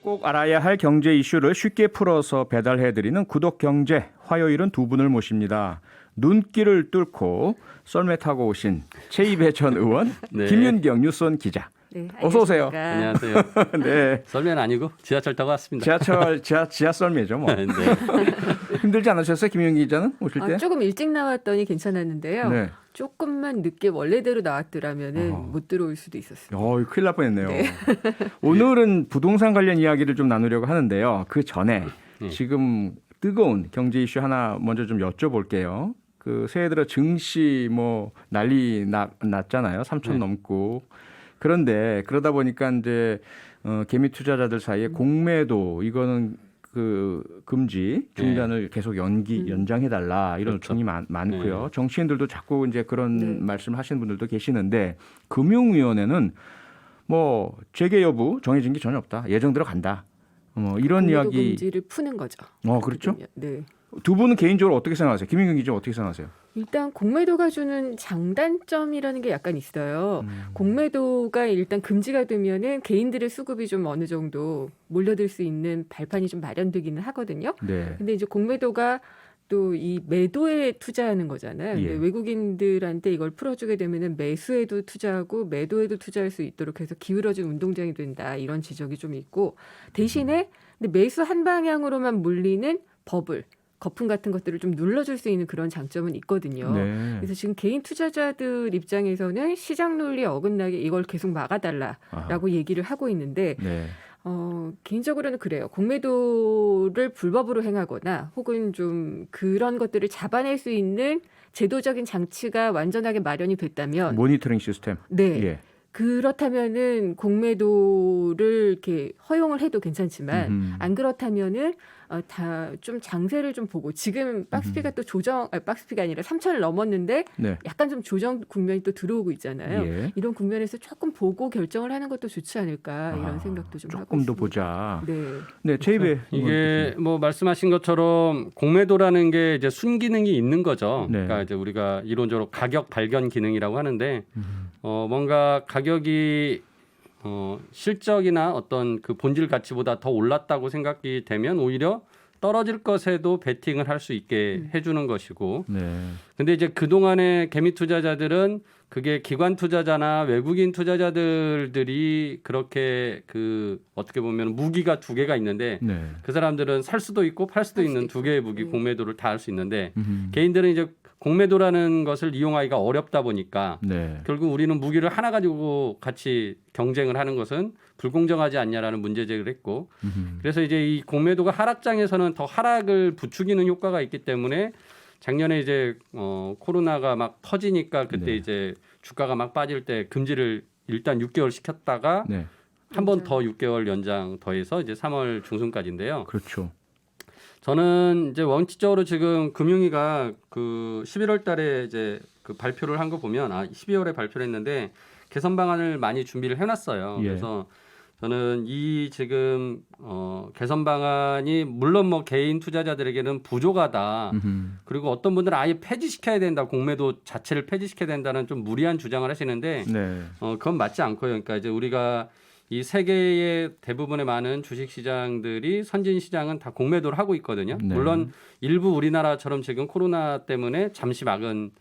꼭 알아야 할 경제 이슈를 쉽게 풀어서 배달해드리는 구독경제. 화요일은 두 분을 모십니다. 눈길을 뚫고 썰매 타고 오신 최이배 전 의원, 네. 김윤경 뉴스원 기자. 네, 어서 오세요. 안녕하세요. 네, 썰매는 아니고 지하철 타고 왔습니다. 지하 썰매죠 뭐. 네. 힘들지 않으셨어요, 김윤경 기자는 오실 때? 조금 일찍 나왔더니 괜찮았는데요. 네. 조금만 늦게 원래대로 나왔더라면은 어허. 못 들어올 수도 있었어요. 큰일 날 뻔했네요. 네. 오늘은 부동산 관련 이야기를 좀 나누려고 하는데요. 그 전에 지금 뜨거운 경제 이슈 하나 먼저 좀 여쭤볼게요. 그 새해 들어 증시 뭐 난리 났잖아요. 3천 넘고. 그런데 그러다 보니까 이제 개미 투자자들 사이에 공매도 이거는 그 금지 중단을 계속 연장해 달라 이런 그렇죠. 요청이 많고요. 네. 정치인들도 자꾸 이제 그런 네. 말씀하시는 분들도 계시는데 금융위원회는 뭐 재개 여부 정해진 게 전혀 없다. 예정대로 간다. 이런 공매도 이야기. 금지를 푸는 거죠. 그렇죠. 네. 두 분은 개인적으로 어떻게 생각하세요? 김윤경 기자 어떻게 생각하세요? 일단 공매도가 주는 장단점이라는 게 약간 있어요. 공매도가 일단 금지가 되면은 개인들의 수급이 좀 어느 정도 몰려들 수 있는 발판이 좀 마련되기는 하거든요. 네. 근데 이제 공매도가 또 이 매도에 투자하는 거잖아요. 근데 예. 외국인들한테 이걸 풀어주게 되면은 매수에도 투자하고 매도에도 투자할 수 있도록 해서 기울어진 운동장이 된다 이런 지적이 좀 있고 대신에 근데 매수 한 방향으로만 몰리는 버블 거품 같은 것들을 좀 눌러줄 수 있는 그런 장점은 있거든요. 네. 그래서 지금 개인 투자자들 입장에서는 시장 논리에 어긋나게 이걸 계속 막아달라라고 얘기를 하고 있는데 네. 개인적으로는 그래요. 공매도를 불법으로 행하거나 혹은 좀 그런 것들을 잡아낼 수 있는 제도적인 장치가 완전하게 마련이 됐다면 모니터링 시스템. 네. 예. 그렇다면은 공매도를 이렇게 허용을 해도 괜찮지만 안 그렇다면은 다 좀 장세를 좀 보고 지금 박스피가 또 박스피가 아니라 3천을 넘었는데 네. 약간 좀 조정 국면이 또 들어오고 있잖아요. 예. 이런 국면에서 조금 보고 결정을 하는 것도 좋지 않을까 이런 생각도 좀 하고 조금 더 있습니다. 보자. 네. 네, 최이배. 이게 뭐 말씀하신 것처럼 공매도라는 게 이제 순기능이 있는 거죠. 네. 그러니까 이제 우리가 이론적으로 가격 발견 기능이라고 하는데 뭔가 가격이 실적이나 어떤 그 본질 가치보다 더 올랐다고 생각이 되면 오히려 떨어질 것에도 베팅을 할 수 있게 해주는 것이고. 네. 근데 이제 그동안의 개미 투자자들은 그게 기관 투자자나 외국인 투자자들이 그렇게 그 어떻게 보면 무기가 두 개가 있는데 네. 그 사람들은 살 수도 있고 팔 수도 있는 두 개의 무기 공매도를 다 할 수 있는데 개인들은 이제 공매도라는 것을 이용하기가 어렵다 보니까 네. 결국 우리는 무기를 하나 가지고 같이 경쟁을 하는 것은 불공정하지 않냐라는 문제 제기를 했고 그래서 이제 이 공매도가 하락장에서는 더 하락을 부추기는 효과가 있기 때문에 작년에 이제 코로나가 막 터지니까 그때 네. 이제 주가가 막 빠질 때 금지를 일단 6개월 시켰다가 네. 한 번 더 6개월 연장 더해서 이제 3월 중순까지인데요. 그렇죠. 저는 이제 원칙적으로 지금 금융위가 그 11월 달에 이제 그 발표를 한 거 보면 12월에 발표를 했는데 개선 방안을 많이 준비를 해놨어요. 예. 그래서 저는 이 지금 개선 방안이 물론 뭐 개인 투자자들에게는 부족하다. 그리고 어떤 분들은 아예 폐지시켜야 된다. 공매도 자체를 폐지시켜야 된다는 좀 무리한 주장을 하시는데 네. 그건 맞지 않고요. 그러니까 이제 우리가 이 세계의 대부분의 많은 주식 시장들이 선진 시장은 다 공매도를 하고 있거든요. 네. 물론 일부 우리나라처럼 지금 코로나 때문에 잠시 막은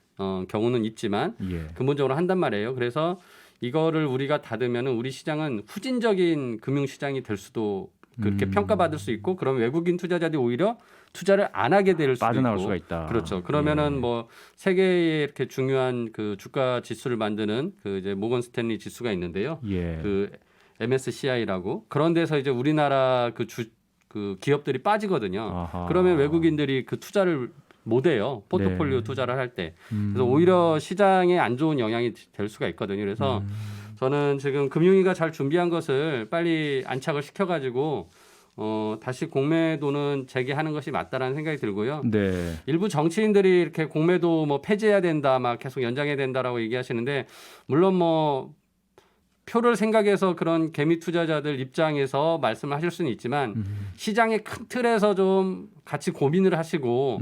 경우는 있지만 예. 근본적으로 한단 말이에요. 그래서 이거를 우리가 닫으면 우리 시장은 후진적인 금융 시장이 될 수도 그렇게 평가받을 수 있고 그러면 외국인 투자자들이 오히려 투자를 안 하게 될 수도 빠져나올 있고 수가 있다. 그렇죠. 그러면은 뭐 세계에 이렇게 중요한 그 주가 지수를 만드는 그 이제 모건 스탠리 지수가 있는데요. 예. 그 MSCI라고 그런 데서 이제 우리나라 그 기업들이 빠지거든요. 아하. 그러면 외국인들이 그 투자를 못 해요. 포트폴리오 네. 투자를 할 때. 그래서 오히려 시장에 안 좋은 영향이 될 수가 있거든요. 그래서 저는 지금 금융위가 잘 준비한 것을 빨리 안착을 시켜가지고 다시 공매도는 재개하는 것이 맞다라는 생각이 들고요. 네. 일부 정치인들이 이렇게 공매도 뭐 폐지해야 된다, 막 계속 연장해야 된다라고 얘기하시는데 물론 뭐 표를 생각해서 그런 개미 투자자들 입장에서 말씀을 하실 수는 있지만 시장의 큰 틀에서 좀 같이 고민을 하시고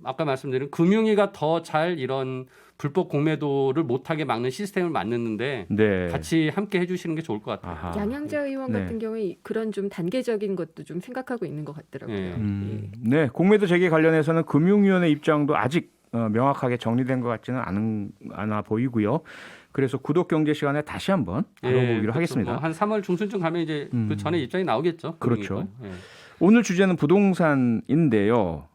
아까 말씀드린 금융위가 더 잘 이런 불법 공매도를 못하게 막는 시스템을 만드는데 네. 같이 함께 해주시는 게 좋을 것 같아요. 아하. 양양자 의원 네. 같은 경우에 그런 좀 단계적인 것도 좀 생각하고 있는 것 같더라고요. 네. 네, 공매도 재개 관련해서는 금융위원회 입장도 아직 명확하게 정리된 것 같지는 않아 보이고요. 그래서 구독 경제 시간에 다시 한번 다뤄보기로 그렇죠. 하겠습니다. 뭐 한 3월 중순쯤 가면 이제 그 전에 입장이 나오겠죠. 그렇죠. 예. 오늘 주제는 부동산인데요.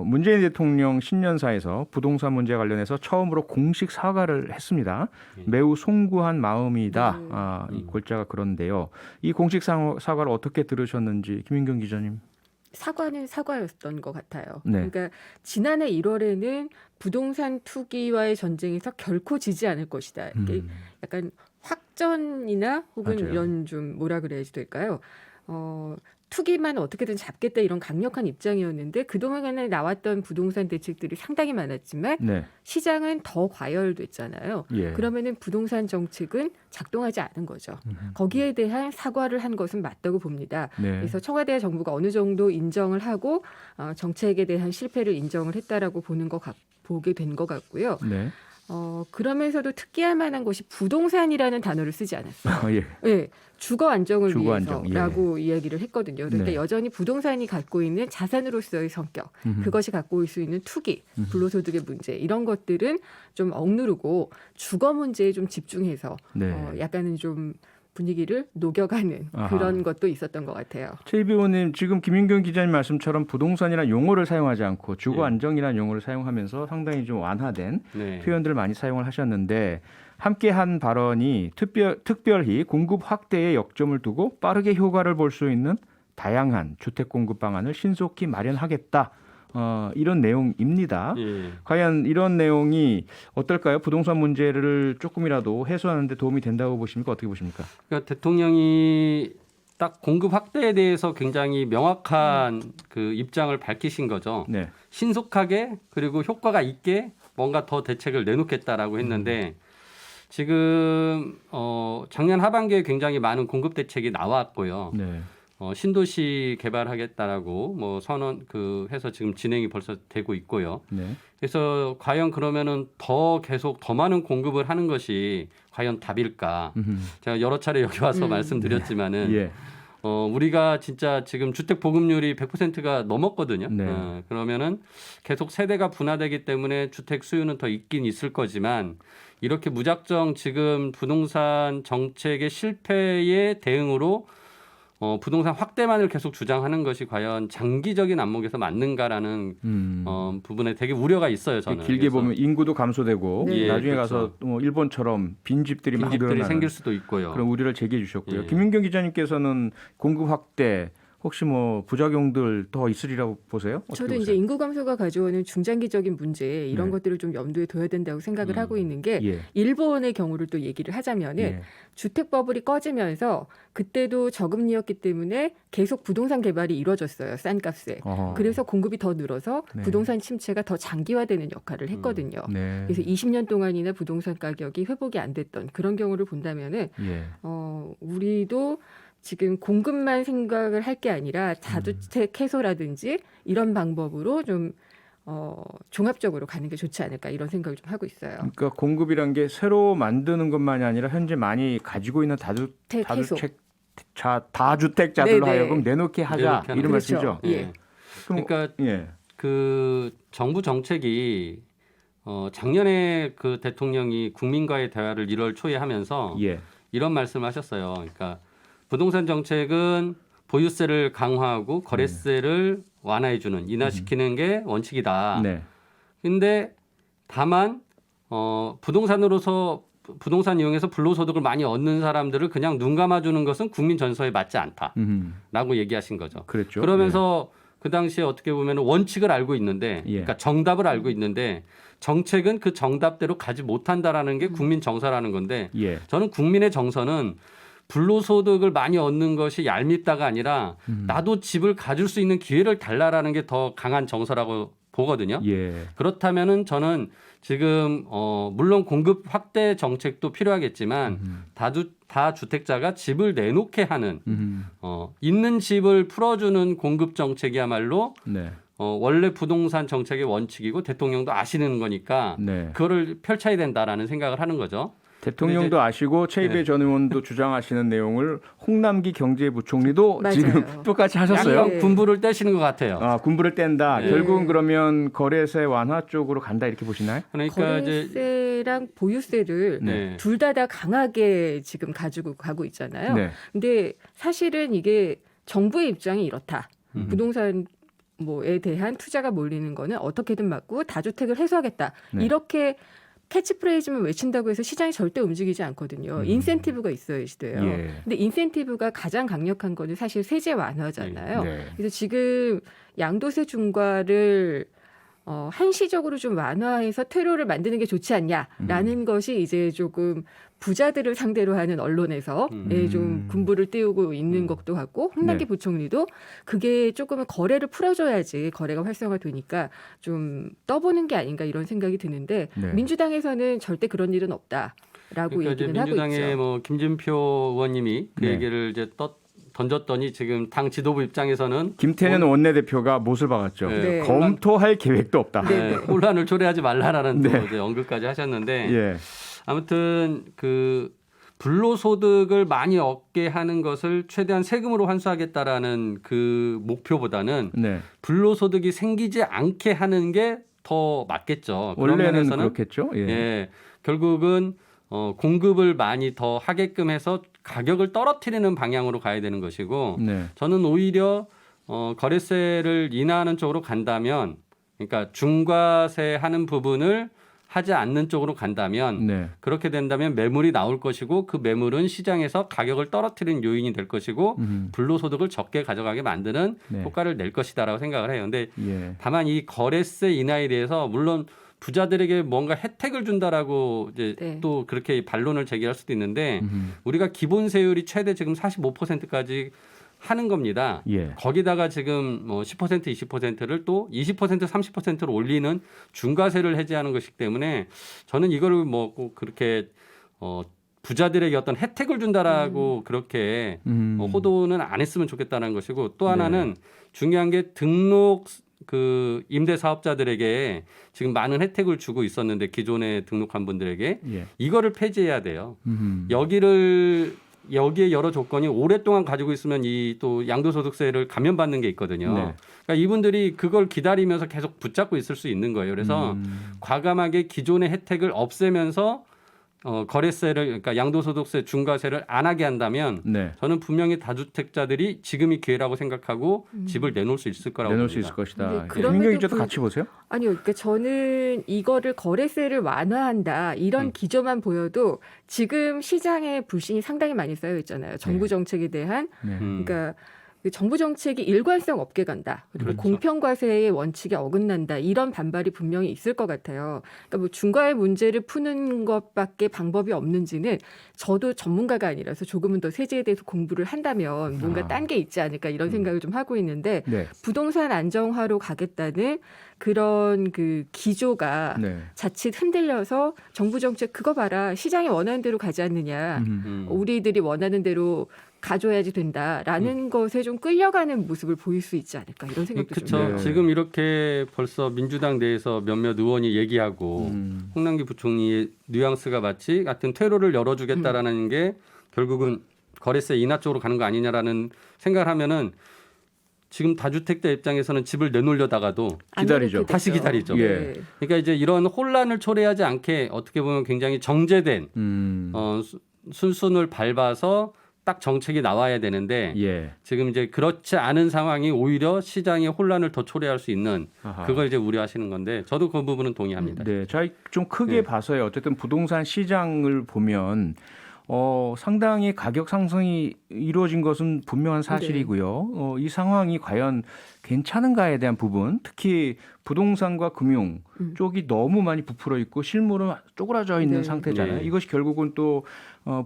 문재인 대통령 신년사에서 부동산 문제 관련해서 처음으로 공식 사과를 했습니다. 매우 송구한 마음이다. 이 골자가 그런데요. 이 공식 사과를 어떻게 들으셨는지 김인경 기자님. 사과는 사과였던 것 같아요. 네. 그러니까 지난해 1월에는 부동산 투기와의 전쟁에서 결코 지지 않을 것이다. 이게 약간 확전이나 혹은 맞아요. 이런 좀 뭐라 그래야 될까요? 투기만 어떻게든 잡겠다 이런 강력한 입장이었는데 그동안에 나왔던 부동산 대책들이 상당히 많았지만 네. 시장은 더 과열됐잖아요. 예. 그러면은 부동산 정책은 작동하지 않은 거죠. 거기에 대한 사과를 한 것은 맞다고 봅니다. 네. 그래서 청와대 정부가 어느 정도 인정을 하고 정책에 대한 실패를 인정을 했다라고 보게 된 것 같고요. 네. 그러면서도 특기할 만한 것이 부동산이라는 단어를 쓰지 않았어요. 예. 네, 주거 안정을 주거 안정, 위해서라고 이야기를 했거든요. 그러니까 네. 여전히 부동산이 갖고 있는 자산으로서의 성격, 그것이 갖고 올 수 있는 투기, 불로소득의 문제 이런 것들은 좀 억누르고 주거 문제에 좀 집중해서 네. 약간은 좀 분위기를 녹여가는 아하. 그런 것도 있었던 것 같아요. 최희비 의원님 지금 김인경 기자님 말씀처럼 부동산이라는 용어를 사용하지 않고 주거 예. 안정이라는 용어를 사용하면서 상당히 좀 완화된 네. 표현들을 많이 사용을 하셨는데 함께한 발언이 특별히 공급 확대에 역점을 두고 빠르게 효과를 볼 수 있는 다양한 주택 공급 방안을 신속히 마련하겠다. 이런 내용입니다. 예. 과연 이런 내용이 어떨까요? 부동산 문제를 조금이라도 해소하는 데 도움이 된다고 보십니까? 어떻게 보십니까? 그러니까 대통령이 딱 공급 확대에 대해서 굉장히 명확한 그 입장을 밝히신 거죠. 네. 신속하게 그리고 효과가 있게 뭔가 더 대책을 내놓겠다라고 했는데 지금 작년 하반기에 굉장히 많은 공급 대책이 나왔고요. 네. 신도시 개발하겠다라고 뭐 선언 해서 지금 진행이 벌써 되고 있고요. 네. 그래서 과연 그러면은 계속 더 많은 공급을 하는 것이 과연 답일까? 제가 여러 차례 여기 와서 말씀드렸지만은 예. 우리가 진짜 지금 주택 보급률이 100%가 넘었거든요. 네. 그러면은 계속 세대가 분화되기 때문에 주택 수요는 더 있긴 있을 거지만 이렇게 무작정 지금 부동산 정책의 실패의 대응으로 부동산 확대만을 계속 주장하는 것이 과연 장기적인 안목에서 맞는가라는 부분에 되게 우려가 있어요. 저는. 길게 그래서 보면 인구도 감소되고 네. 나중에 예, 가서 일본처럼 빈집들이 막 빈집들이 늘어나는 생길 수도 있고요. 그런 우려를 제기해 주셨고요. 예. 김윤경 기자님께서는 공급 확대 혹시 뭐 부작용들 더 있으리라고 보세요? 어떻게 저도 보세요? 이제 인구 감소가 가져오는 중장기적인 문제 이런 네. 것들을 좀 염두에 둬야 된다고 생각을 하고 있는 게 예. 일본의 경우를 또 얘기를 하자면은 예. 주택 버블이 꺼지면서 그때도 저금리였기 때문에 계속 부동산 개발이 이루어졌어요. 싼 값에. 그래서 공급이 더 늘어서 네. 부동산 침체가 더 장기화되는 역할을 했거든요. 네. 그래서 20년 동안이나 부동산 가격이 회복이 안 됐던 그런 경우를 본다면은 예. 우리도 지금 공급만 생각을 할 게 아니라 다주택 해소라든지 이런 방법으로 좀 종합적으로 가는 게 좋지 않을까 이런 생각을 좀 하고 있어요. 그러니까 공급이란 게 새로 만드는 것만이 아니라 현재 많이 가지고 있는 다주택자들로 네네. 하여금 내놓게 하자 내놓게 하는 이런 그렇죠. 말씀이죠. 예. 그럼, 그러니까 예. 그 정부 정책이 작년에 그 대통령이 국민과의 대화를 1월 초에 하면서 예. 이런 말씀을 하셨어요. 그러니까 부동산 정책은 보유세를 강화하고 거래세를 완화해주는 인하시키는 게 원칙이다. 네. 근데 다만 부동산 이용해서 불로소득을 많이 얻는 사람들을 그냥 눈 감아주는 것은 국민 전서에 맞지 않다라고 얘기하신 거죠. 그렇죠. 그러면서 그 당시에 어떻게 보면 원칙을 알고 있는데, 예. 그러니까 정답을 알고 있는데 정책은 그 정답대로 가지 못한다라는 게 국민 정서라는 건데, 예. 저는 국민의 정서는 불로소득을 많이 얻는 것이 얄밉다가 아니라 나도 집을 가질 수 있는 기회를 달라라는 게 더 강한 정서라고 보거든요. 예. 그렇다면은 저는 지금 물론 공급 확대 정책도 필요하겠지만 다주택자가 집을 내놓게 하는 있는 집을 풀어주는 공급 정책이야말로 네. 원래 부동산 정책의 원칙이고 대통령도 아시는 거니까 네. 그거를 펼쳐야 된다라는 생각을 하는 거죠. 대통령도 아시고 최이배 네. 전 의원도 주장하시는 내용을 홍남기 경제부총리도 맞아요. 지금 똑같이 하셨어요. 약간 군부를 떼시는 것 같아요. 아, 군부를 뗀다. 네. 결국은 그러면 거래세 완화 쪽으로 간다 이렇게 보시나요? 그러니까 이제 거래세랑 보유세를 네. 둘 다 강하게 지금 가지고 가고 있잖아요. 네. 근데 사실은 이게 정부의 입장이 이렇다. 음. 부동산 뭐에 대한 투자가 몰리는 거는 어떻게든 막고 다주택을 해소하겠다. 네. 이렇게 캐치프레이즈만 외친다고 해서 시장이 절대 움직이지 않거든요. 인센티브가 있어야지 돼요. 예. 근데 인센티브가 가장 강력한 거는 사실 세제 완화잖아요. 네. 그래서 지금 양도세 중과를 한시적으로 좀 완화해서 퇴로를 만드는 게 좋지 않냐라는 것이 이제 조금 부자들을 상대로 하는 언론에서 좀 군부를 띄우고 있는 것도 같고 홍남기 네. 부총리도 그게 조금은 거래를 풀어줘야지 거래가 활성화되니까 좀 떠보는 게 아닌가 이런 생각이 드는데 네. 민주당에서는 절대 그런 일은 없다라고 그러니까 이제 얘기는 하고 민주당의 있죠. 뭐 김진표 의원님이 그 네. 얘기를 이제 던졌더니 지금 당 지도부 입장에서는 김태년 원내대표가 못을 박았죠. 네. 검토할 계획도 없다. 네. 혼란을 초래하지 말라라는 또 네. 이제 언급까지 하셨는데 예. 아무튼 그 불로소득을 많이 얻게 하는 것을 최대한 세금으로 환수하겠다라는 그 목표보다는 네. 불로소득이 생기지 않게 하는 게 더 맞겠죠. 그런 원래는 면에서는 그렇겠죠. 예. 예, 결국은 공급을 많이 더 하게끔 해서 가격을 떨어뜨리는 방향으로 가야 되는 것이고 네. 저는 오히려 거래세를 인하하는 쪽으로 간다면 그러니까 중과세 하는 부분을 하지 않는 쪽으로 간다면 네. 그렇게 된다면 매물이 나올 것이고 그 매물은 시장에서 가격을 떨어뜨리는 요인이 될 것이고 불로소득을 적게 가져가게 만드는 네. 효과를 낼 것이다라고 생각을 해요. 근데 예. 다만 이 거래세 인하에 대해서 물론 부자들에게 뭔가 혜택을 준다라고 이제 네. 또 그렇게 반론을 제기할 수도 있는데 우리가 기본 세율이 최대 지금 45%까지 하는 겁니다. 예. 거기다가 지금 뭐 10%, 20%를 또 20%, 30%로 올리는 중과세를 해제하는 것이기 때문에 저는 이거를 뭐 꼭 그렇게 부자들에게 어떤 혜택을 준다라고 그렇게 호도는 안 했으면 좋겠다는 것이고 또 하나는 중요한 게 등록 그 임대 사업자들에게 지금 많은 혜택을 주고 있었는데 기존에 등록한 분들에게 예. 이거를 폐지해야 돼요. 여기에 여러 조건이 오랫동안 가지고 있으면 이 또 양도소득세를 감면받는 게 있거든요. 네. 그러니까 이분들이 그걸 기다리면서 계속 붙잡고 있을 수 있는 거예요. 그래서 과감하게 기존의 혜택을 없애면서 거래세를 그러니까 양도소득세 중과세를 안 하게 한다면 네. 저는 분명히 다주택자들이 지금이 기회라고 생각하고 집을 내놓을 수 있을 거라고 내놓을 수 봅니다. 있을 것이다. 근데 그럼에도 김민경 기자도 같이 보세요. 아니요, 그러니까 저는 이거를 거래세를 완화한다 이런 기조만 보여도 지금 시장에 불신이 상당히 많이 쌓여 있잖아요. 정부 정책에 대한 네. 그러니까 그 정부 정책이 일관성 없게 간다. 그리고 그렇죠. 공평과세의 원칙에 어긋난다. 이런 반발이 분명히 있을 것 같아요. 그러니까 뭐 중과의 문제를 푸는 것밖에 방법이 없는지는 저도 전문가가 아니라서 조금은 더 세제에 대해서 공부를 한다면 뭔가 딴 게 있지 않을까 이런 생각을 좀 하고 있는데 네. 부동산 안정화로 가겠다는 그런 그 기조가 네. 자칫 흔들려서 정부 정책 그거 봐라 시장이 원하는 대로 가지 않느냐 우리들이 원하는 대로 가져야지 된다라는 것에 좀 끌려가는 모습을 보일 수 있지 않을까 이런 생각도 좀 그렇죠. 해요. 지금 이렇게 벌써 민주당 내에서 몇몇 의원이 얘기하고 홍남기 부총리의 뉘앙스가 마치 같은 퇴로를 열어주겠다라는 게 결국은 거래세 인하 쪽으로 가는 거 아니냐라는 생각을 하면은 지금 다주택자 입장에서는 집을 내놓으려다가도 안 기다리죠. 내놓게 다시 됐죠. 기다리죠. 예. 그러니까 이제 이런 혼란을 초래하지 않게 어떻게 보면 굉장히 정제된 순순을 밟아서 딱 정책이 나와야 되는데 예. 지금 이제 그렇지 않은 상황이 오히려 시장의 혼란을 더 초래할 수 있는 아하. 그걸 이제 우려하시는 건데 저도 그 부분은 동의합니다. 네, 저희 좀 크게 네. 봐서요. 어쨌든 부동산 시장을 보면 상당히 가격 상승이 이루어진 것은 분명한 사실이고요. 이 상황이 과연 괜찮은가에 대한 부분, 특히 부동산과 금융 쪽이 너무 많이 부풀어 있고 실물은 쪼그라져 있는 네. 상태잖아요. 네. 이것이 결국은 또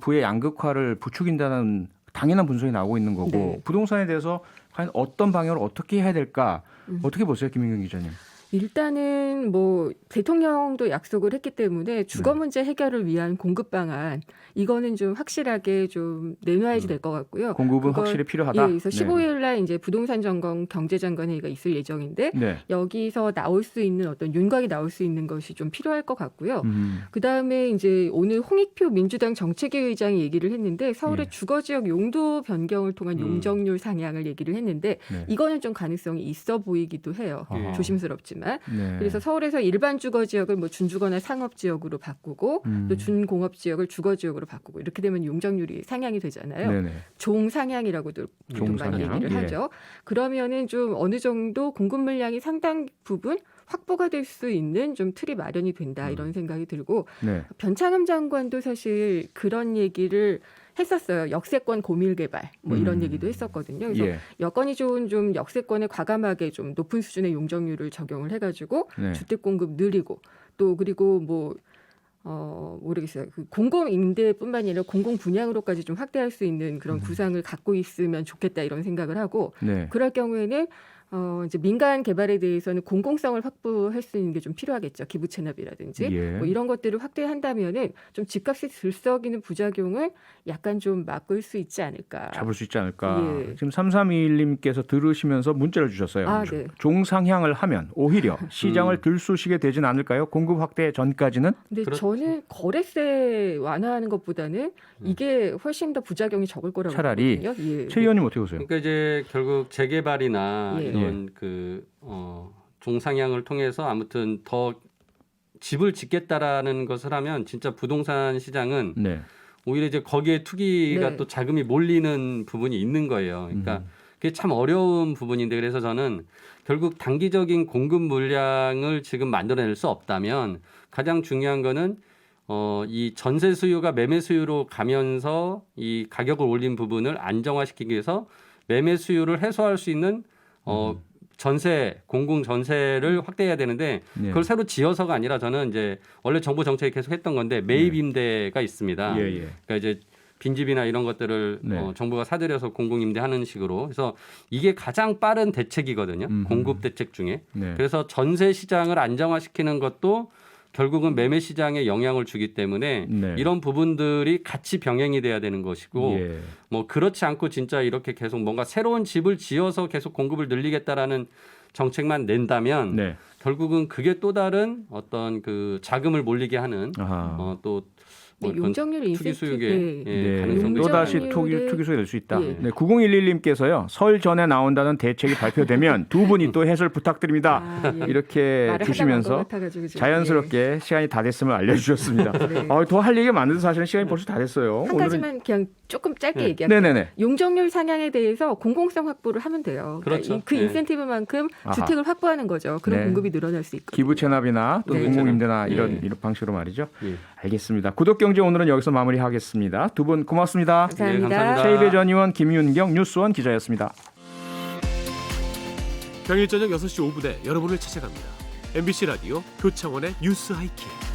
부의 양극화를 부추긴다는 당연한 분석이 나오고 있는 거고 네. 부동산에 대해서 과연 어떤 방향으로 어떻게 해야 될까? 어떻게 보세요, 김민경 기자님? 일단은 뭐 대통령도 약속을 했기 때문에 주거 문제 해결을 위한 공급 방안 이거는 좀 확실하게 좀 내놔야지 될 것 같고요. 공급은 그걸- 확실히 필요하다. 예, 그래서 15일 날 이제 부동산 점검 경제장관 회의가 있을 예정인데 네. 여기서 나올 수 있는 어떤 윤곽이 나올 수 있는 것이 좀 필요할 것 같고요. 음. 그다음에 이제 오늘 홍익표 민주당 정책위 의장이 얘기를 했는데 서울의 예. 주거지역 용도 변경을 통한 용적률 상향을 얘기를 했는데 네. 이거는 좀 가능성이 있어 보이기도 해요. 아하. 조심스럽지만. 네. 그래서 서울에서 일반 주거 지역을 뭐 준주거나 상업 지역으로 바꾸고 또 준공업 지역을 주거 지역으로 바꾸고 이렇게 되면 용적률이 상향이 되잖아요. 네네. 종상향이라고도 보통 많이 종상향? 얘기를 예. 하죠. 그러면은 좀 어느 정도 공급 물량이 상당 부분 확보가 될 수 있는 좀 틀이 마련이 된다 이런 생각이 들고 네. 변창흠 장관도 사실 그런 얘기를 했었어요. 역세권 고밀 개발 뭐 이런 얘기도 했었거든요. 그래서 예. 여건이 좋은 좀 역세권에 과감하게 좀 높은 수준의 용적률을 적용을 해가지고 네. 주택 공급 늘리고 또 그리고 뭐 모르겠어요. 그 공공 임대뿐만 아니라 공공 분양으로까지 좀 확대할 수 있는 그런 구상을 갖고 있으면 좋겠다 이런 생각을 하고 네. 그럴 경우에는 이제 민간 개발에 대해서는 공공성을 확보할 수 있는 게 좀 필요하겠죠. 기부 체납이라든지 예. 뭐 이런 것들을 확대한다면은 좀 집값이 들썩이는 부작용을 약간 좀 막을 수 있지 않을까. 잡을 수 있지 않을까. 예. 지금 3321님께서 들으시면서 문자를 주셨어요. 아, 네. 종상향을 하면 오히려 시장을 들쑤시게 되진 않을까요? 공급 확대 전까지는? 근데 그렇죠. 저는 거래세 완화하는 것보다는 이게 훨씬 더 부작용이 적을 거라고 차라리. 보거든요. 예. 최 의원님 어떻게 보세요? 그러니까 이제 결국 재개발이나 예. 이런 그 종상향을 통해서 아무튼 더 집을 짓겠다라는 것을 하면 진짜 부동산 시장은 네. 오히려 이제 거기에 투기가 네. 또 자금이 몰리는 부분이 있는 거예요. 그러니까 그게 참 어려운 부분인데 그래서 저는 결국 단기적인 공급 물량을 지금 만들어낼 수 없다면 가장 중요한 거는 이 전세 수요가 매매 수요로 가면서 이 가격을 올린 부분을 안정화시키기 위해서 매매 수요를 해소할 수 있는 전세 공공 전세를 확대해야 되는데 예. 그걸 새로 지어서가 아니라 저는 이제 원래 정부 정책이 계속 했던 건데 매입 임대가 있습니다. 예, 예. 그러니까 이제 빈집이나 이런 것들을 네. 정부가 사들여서 공공 임대하는 식으로 그래서 이게 가장 빠른 대책이거든요. 공급 대책 중에. 네. 그래서 전세 시장을 안정화시키는 것도 결국은 매매 시장에 영향을 주기 때문에 네. 이런 부분들이 같이 병행이 돼야 되는 것이고 예. 뭐 그렇지 않고 진짜 이렇게 계속 뭔가 새로운 집을 지어서 계속 공급을 늘리겠다라는 정책만 낸다면 네. 결국은 그게 또 다른 어떤 그 자금을 몰리게 하는 아하. 또 근데 뭐 용적률 투기 인센티브 수요의 네. 가능성도 또 다시 용적률을- 투기수에 될 수 있다. 예. 네. 9011님께서요. 설 전에 나온다는 대책이 발표되면 두 분이 또 해설 부탁드립니다. 아, 예. 이렇게 말을 주시면서 하다 간 것 같아가지고 지금. 자연스럽게 시간이 다 됐음을 알려주셨습니다. 네. 더 할 얘기가 많은데 사실은 시간이 벌써 다 됐어요. 한 가지만 그냥 조금 짧게 얘기할게요. 네네네. 용적률 상향에 대해서 공공성 확보를 하면 돼요. 그러니까 그렇죠. 그 네. 인센티브만큼 아하. 주택을 확보하는 거죠. 그런 네. 공급이 늘어날 수 있고. 기부 체납이나 또 네. 공공임대나 이런 예. 방식으로 말이죠. 예. 알겠습니다. 구독경제 오늘은 여기서 마무리하겠습니다. 두 분 고맙습니다. 감사합니다. 네, 감사합니다. 최입의 전 의원 김윤경 뉴스원 기자였습니다. 평일 저녁 6시 5분에 여러분을 찾아갑니다. MBC 라디오 표창원의 뉴스 하이킥.